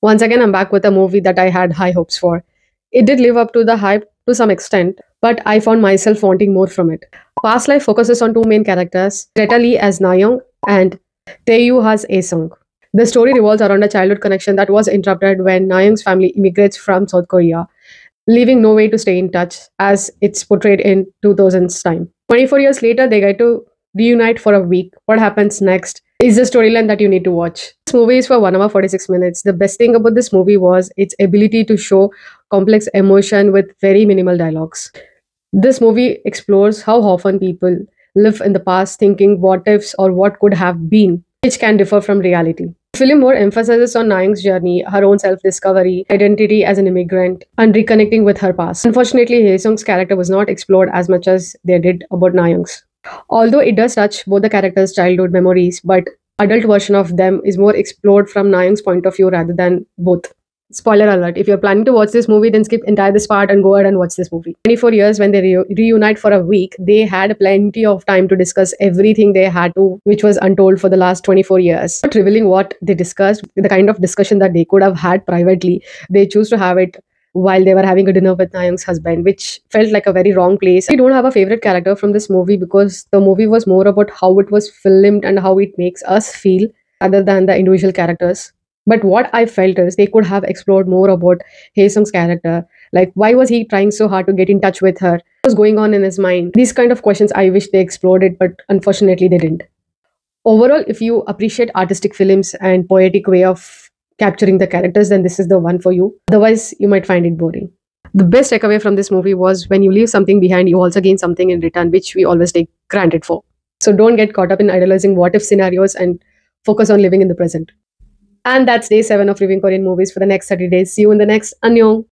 Once again, I'm back with a movie that I had high hopes for. It did live up to the hype to some extent, but I found myself wanting more from it. Past Life focuses on two main characters, Greta Lee as Nayoung and Teo Yoo as Hae Sung. The story revolves around a childhood connection that was interrupted when Nayoung's family immigrates from South Korea, leaving no way to stay in touch as it's portrayed in 2000's time. 24 years later, they get to reunite for a week. What happens next is the storyline that you need to watch. This movie is for 1 hour 46 minutes. The best thing about this movie was its ability to show complex emotion with very minimal dialogues. This movie explores how often people live in the past thinking what ifs or what could have been, which can differ from reality. The film more emphasizes on Naing's journey, her own self-discovery, identity as an immigrant, and reconnecting with her past. Unfortunately, Hae Sung's character was not explored as much as they did about Nayoung's. Although it does touch both the characters' childhood memories, but adult version of them is more explored from Nayoung's point of view rather than both. Spoiler alert, if you're planning to watch this movie, then skip entire this part and go ahead and watch this movie. 24 years when they reunite for a week, they had plenty of time to discuss everything they had to, which was untold for the last 24 years. Not revealing what they discussed, the kind of discussion that they could have had privately, they choose to have it while they were having a dinner with Nayoung's husband, which felt like a very wrong place. I don't have a favorite character from this movie because the movie was more about how it was filmed and how it makes us feel other than the individual characters. But what I felt is they could have explored more about Hae Sung's character. Like, why was he trying so hard to get in touch with her? What was going on in his mind? These kind of questions, I wish they explored it, but unfortunately they didn't. Overall, if you appreciate artistic films and poetic way of capturing the characters, then this is the one for you. Otherwise, you might find it boring. The best takeaway from this movie was when you leave something behind, you also gain something in return, which we always take granted for. So don't get caught up in idolizing what if scenarios and focus on living in the present. And that's day 7 of reviewing Korean movies for the next 30 days. See you in the next. Annyeong.